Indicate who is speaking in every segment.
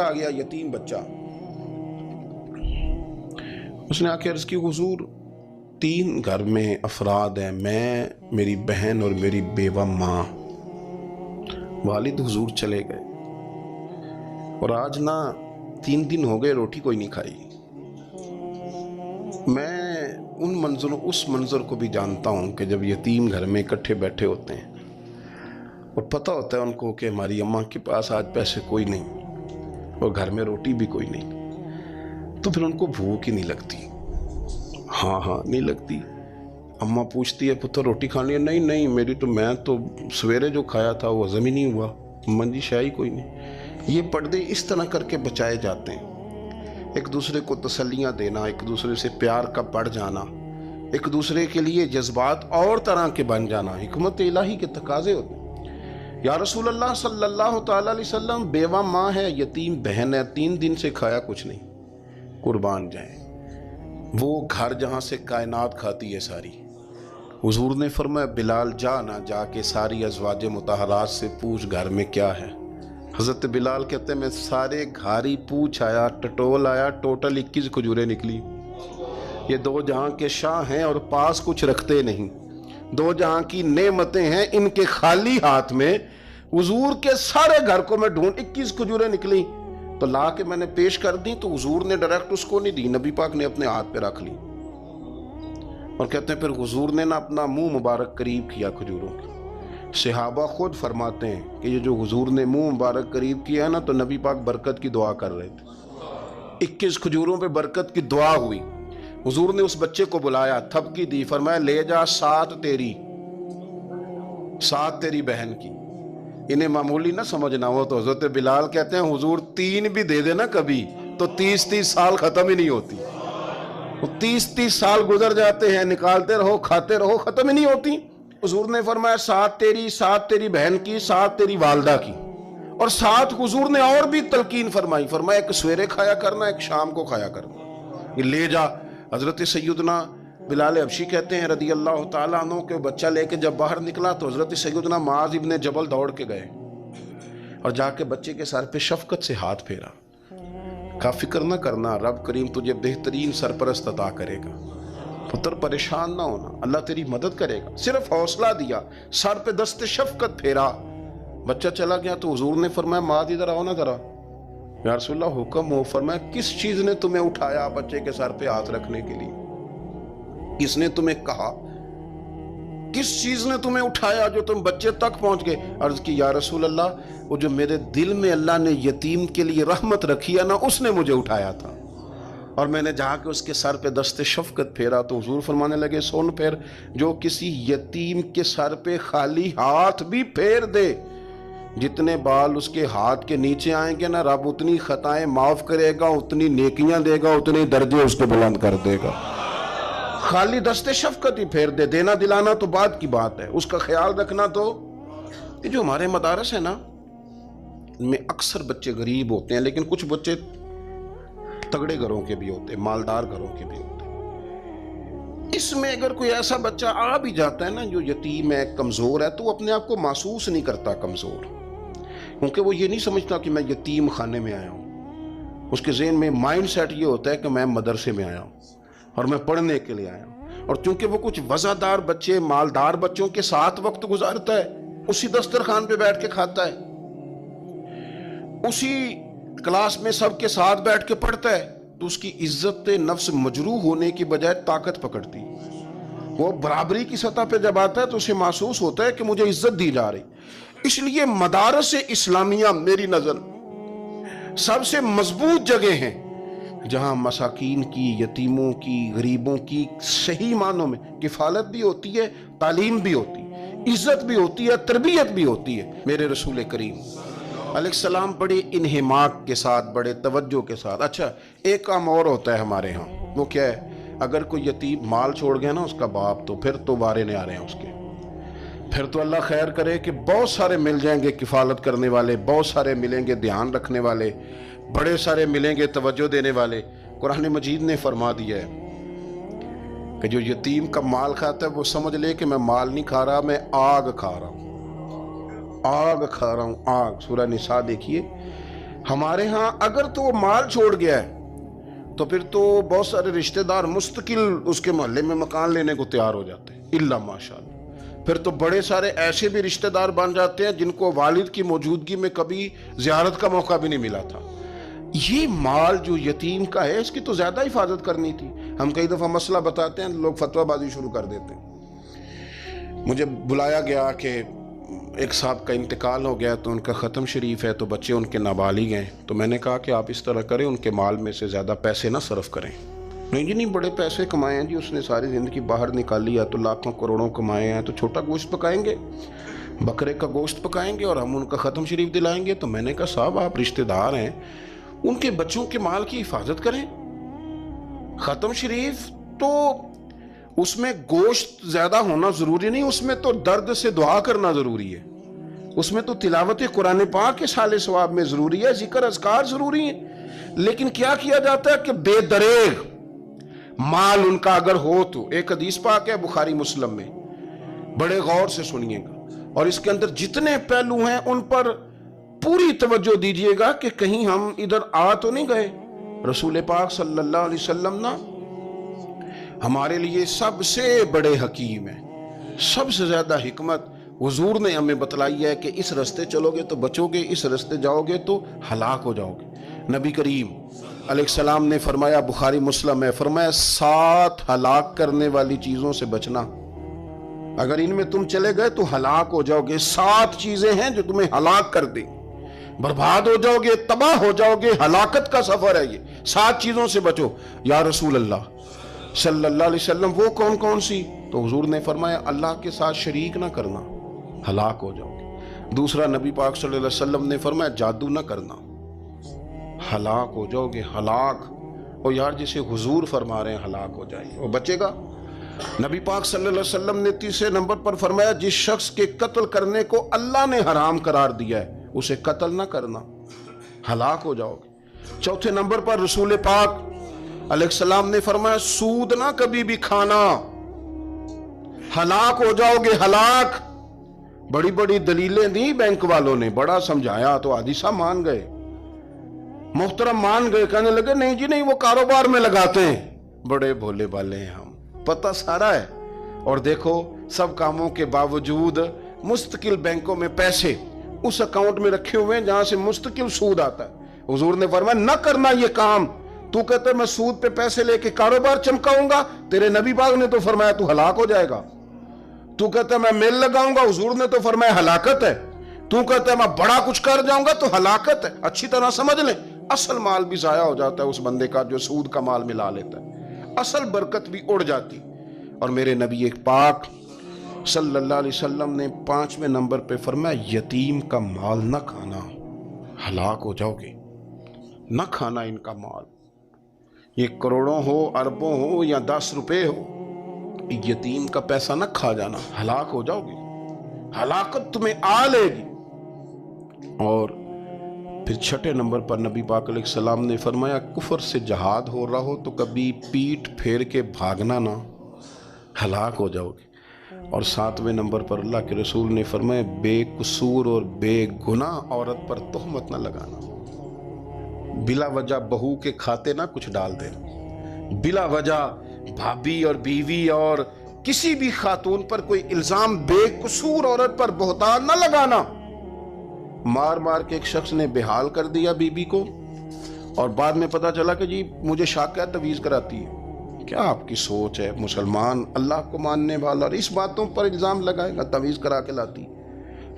Speaker 1: بچہ آ گیا, یتیم بچہ. اس نے آ کے عرض کی, حضور 3 گھر میں افراد ہیں, میں, میری بہن اور میری بیوہ ماں. والد حضور چلے گئے اور آج نہ 3 دن ہو گئے روٹی کوئی نہیں کھائی. میں اس منظر کو بھی جانتا ہوں کہ جب یتیم گھر میں اکٹھے بیٹھے ہوتے ہیں اور پتہ ہوتا ہے ان کو کہ ہماری اماں کے پاس آج پیسے کوئی نہیں اور گھر میں روٹی بھی کوئی نہیں, تو پھر ان کو بھوک ہی نہیں لگتی. ہاں نہیں لگتی. اماں پوچھتی ہے, پتر روٹی کھانی ہے؟ نہیں میں تو سویرے جو کھایا تھا وہ ہضم ہی نہیں ہوا. اماں جی شاہی کوئی نہیں. یہ پردے اس طرح کر کے بچائے جاتے ہیں. ایک دوسرے کو تسلیاں دینا, ایک دوسرے سے پیار کا بڑھ جانا, ایک دوسرے کے لیے جذبات اور طرح کے بن جانا حکمت الہی کے تقاضے ہوتے ہیں. یا رسول اللہ صلی اللہ تعالی علیہ وسلم, بیوہ ماں ہے, یتیم بہن ہے, 3 دن سے کھایا کچھ نہیں. قربان جائیں وہ گھر جہاں سے کائنات کھاتی ہے ساری. حضور نے فرمایا, بلال جا کے ساری ازواج مطہرات سے پوچھ گھر میں کیا ہے. حضرت بلال کہتے ہیں میں سارے گھاری پوچھ آیا, ٹٹول آیا, ٹوٹل 21 کھجوریں نکلی. یہ 2 جہاں کے شاہ ہیں اور پاس کچھ رکھتے نہیں, 2 جہاں کی نعمتیں ہیں, ان کے خالی ہاتھ میں حضور کے سارے گھر کو میں ڈھونڈ 21 کھجوریں نکلی تو لا کے میں نے پیش کر دی, تو حضور نے ڈائریکٹ اس کو نہیں دی, نبی پاک نے اپنے ہاتھ پہ رکھ لی. اور کہتے ہیں پھر حضور نے نا اپنا منہ مبارک قریب کیا کھجوروں کے. صحابہ خود فرماتے ہیں کہ یہ جو حضور نے منہ مبارک قریب کیا نا, تو نبی پاک برکت کی دعا کر رہے تھے. 21 کھجوروں پہ برکت کی دعا ہوئی. حضور نے اس بچے کو بلایا, تھپکی دی, فرمایا لے جا 7 تیری بہن کی. انہیں معمولی نہ سمجھنا ہو تو حضرت بلال کہتے ہیں حضور 3 بھی دے دینا کبھی تو 30 سال ختم ہی نہیں ہوتی. 30 سال گزر جاتے ہیں, نکالتے رہو, کھاتے رہو, ختم ہی نہیں ہوتی. حضور نے فرمایا 7 تیری بہن کی, 7 تیری والدہ کی, اور 7 حضور نے اور بھی تلقین فرمائی. فرمایا ایک سویرے کھایا کرنا, ایک شام کو کھایا کرنا. یہ لے جا. حضرت سیدنا بلال حبشی کہتے ہیں رضی اللہ تعالیٰ عنہ کہ بچہ لے کے جب باہر نکلا تو حضرت سیدنا معاذ ابن جبل دوڑ کے گئے اور جا کے بچے کے سر پہ شفقت سے ہاتھ پھیرا. کا فکر نہ کرنا, رب کریم تجھے بہترین سرپرست عطا کرے گا. پتر پریشان نہ ہونا, اللہ تیری مدد کرے گا. صرف حوصلہ دیا, سر پہ دست شفقت پھیرا. بچہ چلا گیا تو حضور نے فرمایا معاذ ادھر آؤ نا ذرا. یا رسول اللہ حکم ہو. فرمایا کس چیز نے تمہیں اٹھایا بچے کے سر پہ ہاتھ رکھنے کے لیے؟ کس نے تمہیں کہا؟ کس چیز نے تمہیں اٹھایا جو تم بچے تک پہنچ گئے؟ عرض کی یا رسول اللہ, وہ جو میرے دل میں اللہ نے یتیم کے لیے رحمت رکھی ہے نا, اس نے مجھے اٹھایا تھا. اور میں نے جہاں کہ اس کے سر پہ دست شفقت پھیرا تو حضور فرمانے لگے سن پھر, جو کسی یتیم کے سر پہ خالی ہاتھ بھی پھیر دے, جتنے بال اس کے ہاتھ کے نیچے آئیں گے نا, رب اتنی خطائیں معاف کرے گا, اتنی نیکیاں دے گا, اتنے درجے اس کو بلند کر دے گا. خالی دست شفقت ہی پھیر دے. دینا دلانا تو بعد کی بات ہے, اس کا خیال رکھنا. تو یہ جو ہمارے مدارس ہیں نا, ان میں اکثر بچے غریب ہوتے ہیں, لیکن کچھ بچے تگڑے گھروں کے بھی ہوتے ہیں, مالدار گھروں کے بھی ہوتے ہیں. اس میں اگر کوئی ایسا بچہ آ بھی جاتا ہے نا جو یتیم ہے, کمزور ہے, تو وہ اپنے آپ کو محسوس نہیں کرتا کمزور, کیونکہ وہ یہ نہیں سمجھتا کہ میں یتیم خانے میں آیا ہوں. اس کے ذہن میں مائنڈ سیٹ یہ ہوتا ہے کہ میں مدرسے میں آیا ہوں اور میں پڑھنے کے لیے آیا ہوں. اور چونکہ وہ کچھ وزادار بچے, مالدار بچوں کے ساتھ وقت گزارتا ہے, اسی دسترخوان پہ بیٹھ کے کھاتا ہے, اسی کلاس میں سب کے ساتھ بیٹھ کے پڑھتا ہے, تو اس کی عزت نفس مجروح ہونے کی بجائے طاقت پکڑتی. وہ برابری کی سطح پہ جب آتا ہے تو اسے محسوس ہوتا ہے کہ مجھے عزت دی جا رہی. اس لیے مدارس اسلامیہ میری نظر سب سے مضبوط جگہ ہیں جہاں مساکین کی, یتیموں کی, غریبوں کی صحیح معنوں میں کفالت بھی ہوتی ہے, تعلیم بھی ہوتی ہے, عزت بھی ہوتی ہے, تربیت بھی ہوتی ہے. میرے رسول کریم علیہ السلام بڑے انہماک کے ساتھ, بڑے توجہ کے ساتھ. اچھا ایک کام اور ہوتا ہے ہمارے ہاں, وہ کیا ہے؟ اگر کوئی یتیم مال چھوڑ گیا نا اس کا باپ, تو پھر تو وارے نہیں آ رہے ہیں اس کے. پھر تو اللہ خیر کرے کہ بہت سارے مل جائیں گے کفالت کرنے والے, بہت سارے ملیں گے دھیان رکھنے والے, بڑے سارے ملیں گے توجہ دینے والے. قرآن مجید نے فرما دیا ہے کہ جو یتیم کا مال کھاتا ہے وہ سمجھ لے کہ میں مال نہیں کھا رہا, میں آگ کھا رہا ہوں, آگ کھا رہا ہوں, آگ. سورہ نساء دیکھیے ہمارے ہاں اگر تو وہ مال چھوڑ گیا ہے تو پھر تو بہت سارے رشتہ دار مستقل اس کے محلے میں مکان لینے کو تیار ہو جاتے ہیں، الا ماشاءاللہ۔ پھر تو بڑے سارے ایسے بھی رشتہ دار بن جاتے ہیں جن کو والد کی موجودگی میں کبھی زیارت کا موقع بھی نہیں ملا تھا۔ یہ مال جو یتیم کا ہے اس کی تو زیادہ حفاظت کرنی تھی۔ ہم کئی دفعہ مسئلہ بتاتے ہیں، لوگ فتویٰ بازی شروع کر دیتے ہیں۔ مجھے بلایا گیا کہ ایک صاحب کا انتقال ہو گیا تو ان کا ختم شریف ہے، تو بچے ان کے نابالغ ہیں، تو میں نے کہا کہ آپ اس طرح کریں، ان کے مال میں سے زیادہ پیسے نہ صرف کریں۔ نہیں جی نہیں، بڑے پیسے کمائے ہیں جی، اس نے ساری زندگی باہر نکالی ہے تو لاکھوں کروڑوں کمائے ہیں، تو چھوٹا گوشت پکائیں گے، بکرے کا گوشت پکائیں گے اور ہم ان کا ختم شریف دلائیں گے۔ تو میں نے کہا صاحب آپ رشتہ دار ہیں، ان کے بچوں کے مال کی حفاظت کریں۔ ختم شریف تو اس میں گوشت زیادہ ہونا ضروری نہیں، اس میں تو درد سے دعا کرنا ضروری ہے، اس میں تو تلاوت قرآن پاک کے سال ثواب میں ضروری ہے، ذکر اذکار ضروری ہے۔ لیکن کیا کیا جاتا ہے کہ بے دریغ مال ان کا اگر ہو تو، ایک حدیث پاک ہے بخاری مسلم میں، بڑے غور سے سنیے گا اور اس کے اندر جتنے پہلو ہیں ان پر پوری توجہ دیجیے گا کہ کہیں ہم ادھر آ تو نہیں گئے۔ رسول پاک صلی اللہ علیہ وسلم نا ہمارے لیے سب سے بڑے حکیم ہیں، سب سے زیادہ حکمت حضور نے ہمیں بتلائی ہے کہ اس رستے چلو گے تو بچو گے، اس رستے جاؤ گے تو ہلاک ہو جاؤ گے۔ نبی کریم علیہ السلام نے فرمایا، بخاری مسلم ہے، فرمایا 7 ہلاک کرنے والی چیزوں سے بچنا، اگر ان میں تم چلے گئے تو ہلاک ہو جاؤ گے۔ 7 چیزیں ہیں جو تمہیں ہلاک کر دیں، برباد ہو جاؤ گے، تباہ ہو جاؤ گے، ہلاکت کا سفر ہے یہ، 7 چیزوں سے بچو۔ یا رسول اللہ صلی اللہ علیہ وسلم وہ کون کون سی؟ تو حضور نے فرمایا اللہ کے ساتھ شریک نہ کرنا، ہلاک ہو جاؤ گے۔ دوسرا نبی پاک صلی اللہ علیہ وسلم نے فرمایا جادو نہ کرنا، ہلاک ہو جاؤ گے، ہلاک۔ اور یار جسے حضور فرما رہے ہیں ہلاک ہو جائے وہ بچے گا؟ نبی پاک صلی اللہ علیہ وسلم نے تیسرے نمبر پر فرمایا جس شخص کے قتل کرنے کو اللہ نے حرام قرار دیا ہے اسے قتل نہ کرنا، ہلاک ہو جاؤ گے۔ چوتھے نمبر پر رسول پاک علیہ السلام نے فرمایا سود نہ کبھی بھی کھانا، ہلاک ہو جاؤ گے، ہلاک۔ بڑی بڑی دلیلیں دی بینک والوں نے، بڑا سمجھایا تو حادثہ مان گئے، محترم مان گئے، کہنے لگے نہیں جی نہیں وہ کاروبار میں لگاتے ہیں، بڑے بھولے بالے ہیں ہم، پتہ سارا ہے۔ اور دیکھو سب کاموں کے باوجود مستقل بینکوں میں پیسے اس اکاؤنٹ میں رکھے ہوئے ہیں جہاں سے مستقل سود آتا ہے۔ حضور نے فرمایا نہ کرنا یہ کام۔ تو کہتا ہے میں سود پہ پیسے لے کے کاروبار چمکاؤں گا، تیرے نبی پاک نے تو فرمایا تو ہلاک ہو جائے گا۔ تو کہتا ہے میں میل لگاؤں گا، حضور نے تو فرمایا ہلاکت ہے۔ تو کہتا ہے میں بڑا کچھ کر جاؤں گا تو ہلاکت ہے۔ اچھی طرح سمجھ لیں، اصل مال بھی ضائع ہو جاتا ہے اس بندے کا جو سود کا مال ملا لیتا ہے، اصل برکت بھی اڑ جاتی۔ اور میرے نبی پاک صلی اللہ علیہ وسلم نے 5ویں نمبر پہ فرمایا یتیم کا مال نہ کھانا، ہلاک ہو جاؤ گے، نہ کھانا ان کا مال، یہ کروڑوں ہو، اربوں ہو یا 10 روپے ہو، یتیم کا پیسہ نہ کھا جانا، ہلاک ہو جاؤ گے، ہلاکت تمہیں آ لے گی۔ اور پھر 6 نمبر پر نبی پاک علیہ السلام نے فرمایا کفر سے جہاد ہو رہا ہو تو کبھی پیٹ پھیر کے بھاگنا نہ، ہلاک ہو جاؤ گے۔ اور 7ویں نمبر پر اللہ کے رسول نے فرمایا بے قصور اور بے گناہ عورت پر تہمت نہ لگانا، بلا وجہ بہو کے کھاتے نہ کچھ ڈال دینا، بلا وجہ بھابھی اور بیوی اور کسی بھی خاتون پر کوئی الزام بے قصور عورت پر بہتان نہ لگانا۔ مار مار کے ایک شخص نے بحال کر دیا بیوی کو اور بعد میں پتا چلا کہ جی مجھے شاک ہے تویز کراتی ہے۔ کیا آپ کی سوچ ہے؟ مسلمان اللہ کو ماننے والا اور اس باتوں پر الزام لگائے گا تویز کرا کے لاتی؟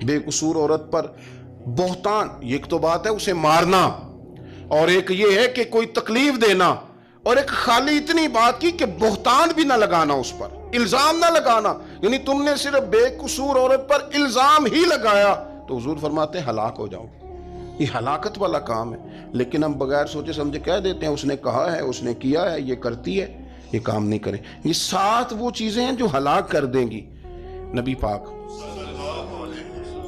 Speaker 1: بے قصور عورت پر بہتان، ایک تو بات ہے اسے مارنا اور ایک یہ ہے کہ کوئی تکلیف دینا، اور ایک خالی اتنی بات کی کہ بہتان بھی نہ لگانا، اس پر الزام نہ لگانا، یعنی تم نے صرف بے قصور عورت پر الزام ہی لگایا تو حضور فرماتے ہیں ہلاک ہو جاؤ۔ یہ ہلاکت والا کام ہے، لیکن ہم بغیر سوچے سمجھے کہہ دیتے ہیں اس نے کہا ہے، اس نے کیا ہے، یہ کرتی ہے، یہ کام نہیں کریں۔ یہ 7 وہ چیزیں ہیں جو ہلاک کر دیں گی۔ نبی پاک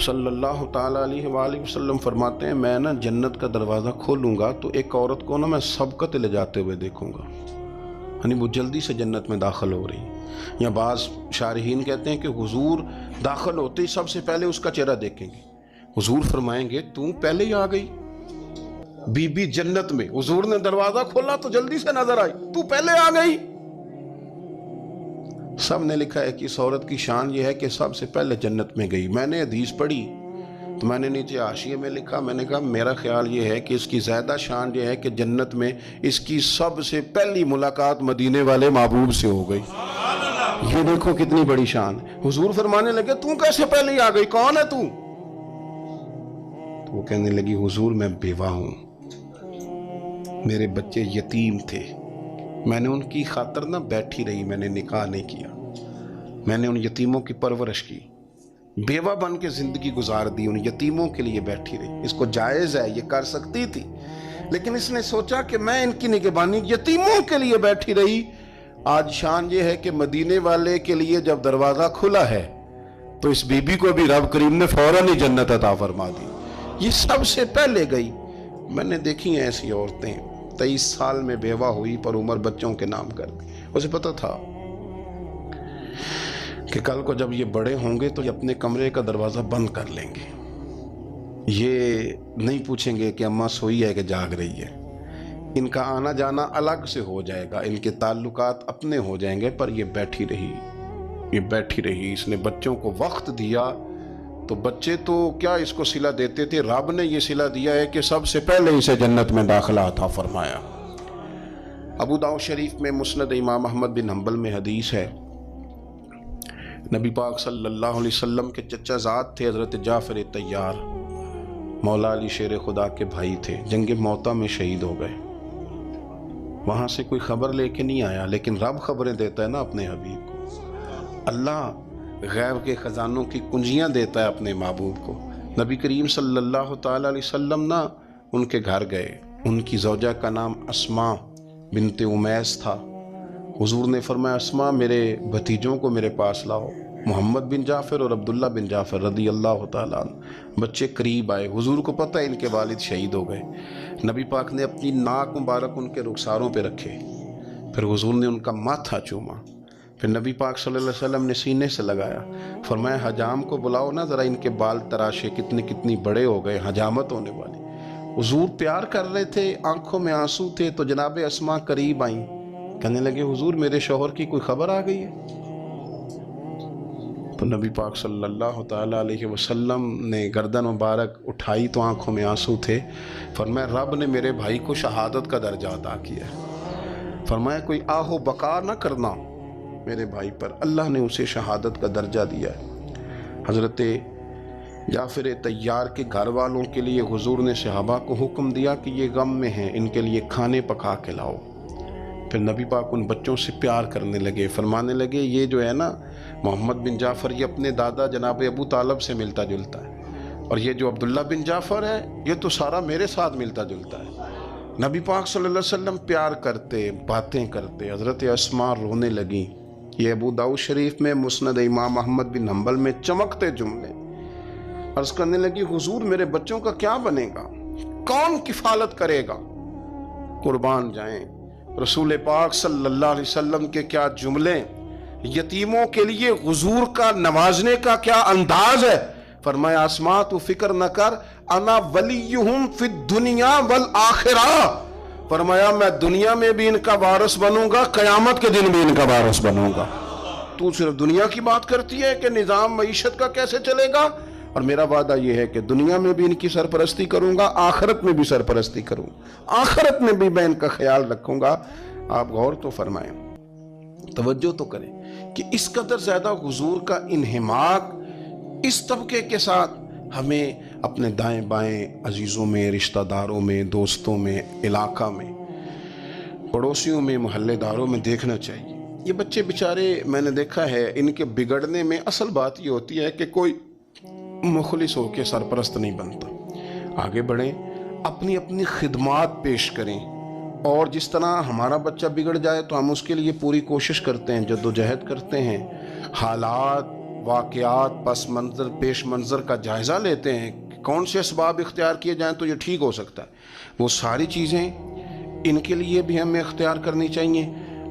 Speaker 1: صلی اللہ تعالیٰ علیہ وآلہ وسلم فرماتے ہیں میں نا جنت کا دروازہ کھولوں گا تو ایک عورت کو نا میں سبقت لے جاتے ہوئے دیکھوں گا، یعنی وہ جلدی سے جنت میں داخل ہو رہی۔ یا بعض شارحین کہتے ہیں کہ حضور داخل ہوتے ہی سب سے پہلے اس کا چہرہ دیکھیں گے، حضور فرمائیں گے تو پہلے ہی آ گئی، بی بی جنت میں، حضور نے دروازہ کھولا تو جلدی سے نظر آئی، تو پہلے آ گئی۔ سب نے لکھا ہے کہ اس عورت کی شان یہ ہے کہ سب سے پہلے جنت میں گئی۔ میں نے حدیث پڑھی تو میں نے نیچے حاشیے میں لکھا، میں نے کہا میرا خیال یہ ہے کہ اس کی زیادہ شان یہ ہے کہ جنت میں اس کی سب سے پہلی ملاقات مدینے والے محبوب سے ہو گئی۔ یہ دیکھو کتنی بڑی شان۔ حضور فرمانے لگے تو کیسے پہلے ہی آ گئی، کون ہے تو وہ کہنے لگی حضور میں بیوہ ہوں، میرے بچے یتیم تھے، میں نے ان کی خاطر نہ بیٹھی رہی، میں نے نکاح نہیں کیا، میں نے ان یتیموں کی پرورش کی، بیوہ بن کے زندگی گزار دی، ان یتیموں کے لیے بیٹھی رہی۔ اس کو جائز ہے، یہ کر سکتی تھی، لیکن اس نے سوچا کہ میں ان کی نگہبانی یتیموں کے لیے بیٹھی رہی۔ آج شان یہ ہے کہ مدینے والے کے لیے جب دروازہ کھلا ہے تو اس بی بی کو بھی رب کریم نے فوراً ہی جنت عطا فرما دی، یہ سب سے پہلے گئی۔ میں نے دیکھی ہیں ایسی عورتیں 23 سال میں بیوہ ہوئی پر عمر بچوں کے نام کر دی۔ اسے پتہ تھا کہ کل کو جب یہ بڑے ہوں گے تو یہ اپنے کمرے کا دروازہ بند کر لیں گے، یہ نہیں پوچھیں گے کہ اماں سوئی ہے کہ جاگ رہی ہے، ان کا آنا جانا الگ سے ہو جائے گا، ان کے تعلقات اپنے ہو جائیں گے، پر یہ بیٹھی رہی، یہ بیٹھی رہی۔ اس نے بچوں کو وقت دیا تو بچے تو کیا اس کو صلہ دیتے تھے، رب نے یہ صلہ دیا ہے کہ سب سے پہلے اسے جنت میں داخلہ عطا فرمایا۔ ابو داؤد شریف میں مسند امام احمد بن حنبل میں حدیث ہے، نبی پاک صلی اللہ علیہ وسلم کے چچا زاد تھے حضرت جعفر طیار، مولا علی شیر خدا کے بھائی تھے، جنگ موطا میں شہید ہو گئے۔ وہاں سے کوئی خبر لے کے نہیں آیا، لیکن رب خبریں دیتا ہے نا اپنے حبیب کو، اللہ غیب کے خزانوں کی کنجیاں دیتا ہے اپنے محبوب کو۔ نبی کریم صلی اللہ تعالی علیہ وسلم نا ان کے گھر گئے، ان کی زوجہ کا نام اسماء بنت امیس تھا۔ حضور نے فرمایا اسماء میرے بھتیجوں کو میرے پاس لاؤ، محمد بن جعفر اور عبداللہ بن جعفر رضی اللہ تعالیٰ عنہ۔ بچے قریب آئے، حضور کو پتہ ان کے والد شہید ہو گئے، نبی پاک نے اپنی ناک مبارک ان کے رخساروں پہ رکھے، پھر حضور نے ان کا ماتھا چوما، پھر نبی پاک صلی اللہ علیہ وسلم نے سینے سے لگایا، فرمایا حجام کو بلاؤ نا ذرا، ان کے بال تراشے کتنی بڑے ہو گئے، حجامت ہونے والی۔ حضور پیار کر رہے تھے، آنکھوں میں آنسو تھے، تو جناب اسماء قریب آئیں، کہنے لگے حضور میرے شوہر کی کوئی خبر آ گئی ہے؟ تو نبی پاک صلی اللہ تعالیٰ علیہ وسلم نے گردن مبارک اٹھائی تو آنکھوں میں آنسو تھے، فرمایا رب نے میرے بھائی کو شہادت کا درجہ عطا کیا ہے، فرمایا کوئی آہ و بکا نہ کرنا میرے بھائی پر، اللہ نے اسے شہادت کا درجہ دیا ہے۔ حضرت جعفر طیار کے گھر والوں کے لیے حضور نے صحابہ کو حکم دیا کہ یہ غم میں ہیں، ان کے لیے کھانے پکا کے لاؤ۔ پھر نبی پاک ان بچوں سے پیار کرنے لگے، فرمانے لگے یہ جو ہے نا محمد بن جعفر یہ اپنے دادا جناب ابو طالب سے ملتا جلتا ہے، اور یہ جو عبداللہ بن جعفر ہے یہ تو سارا میرے ساتھ ملتا جلتا ہے۔ نبی پاک صلی اللہ علیہ وسلم پیار کرتے، باتیں کرتے، حضرت اسماء رونے لگیں۔ یہ ابو داؤد شریف میں مسند امام احمد بن حنبل میں چمکتے جملے۔ عرض کرنے لگی حضور میرے بچوں کا کیا بنے گا، کون کفالت کرے گا؟ قربان جائیں رسول پاک صلی اللہ علیہ وسلم کے کیا جملے، یتیموں کے لیے حضور کا نوازنے کا کیا انداز ہے۔ فرمایا اسماء تو فکر نہ کر، انا ولیہم فی الدنیا والآخرہ، فرمایا میں دنیا میں بھی ان کا وارث بنوں گا، قیامت کے دن بھی ان کا وارث بنوں گا۔ تو صرف دنیا کی بات کرتی ہے کہ نظام معیشت کا کیسے چلے گا، اور میرا وعدہ یہ ہے کہ دنیا میں بھی ان کی سرپرستی کروں گا، آخرت میں بھی سرپرستی کروں، آخرت میں بھی میں ان کا خیال رکھوں گا۔ آپ غور تو فرمائیں، توجہ تو کریں کہ اس قدر زیادہ حضور کا انہماک اس طبقے کے ساتھ ہمیں اپنے دائیں بائیں عزیزوں میں، رشتہ داروں میں، دوستوں میں، علاقہ میں، پڑوسیوں میں، محلے داروں میں دیکھنا چاہیے۔ یہ بچے بیچارے میں نے دیکھا ہے، ان کے بگڑنے میں اصل بات یہ ہوتی ہے کہ کوئی مخلص ہو کے سرپرست نہیں بنتا۔ آگے بڑھیں، اپنی اپنی خدمات پیش کریں، اور جس طرح ہمارا بچہ بگڑ جائے تو ہم اس کے لیے پوری کوشش کرتے ہیں، جدوجہد کرتے ہیں، حالات، واقعات، پس منظر، پیش منظر کا جائزہ لیتے ہیں کہ کون سے اسباب اختیار کیے جائیں تو یہ ٹھیک ہو سکتا ہے۔ وہ ساری چیزیں ان کے لیے بھی ہمیں اختیار کرنی چاہیے،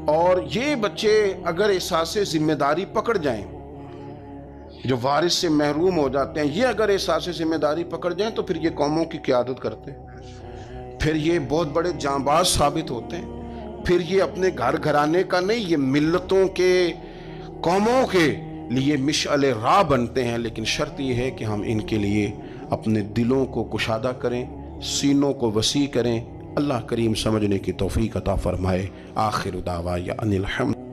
Speaker 1: اور یہ بچے اگر احساس ذمہ داری پکڑ جائیں، جو وارث سے محروم ہو جاتے ہیں، یہ اگر احساس ذمہ داری پکڑ جائیں تو پھر یہ قوموں کی قیادت کرتے ہیں، پھر یہ بہت بڑے جانباز ثابت ہوتے ہیں، پھر یہ اپنے گھر گھرانے کا نہیں، یہ ملتوں کے، قوموں کے لیے مشعل راہ بنتے ہیں۔ لیکن شرط یہ ہے کہ ہم ان کے لیے اپنے دلوں کو کشادہ کریں، سینوں کو وسیع کریں۔ اللہ کریم سمجھنے کی توفیق عطا فرمائے۔ آخر دعوانا ان الحمد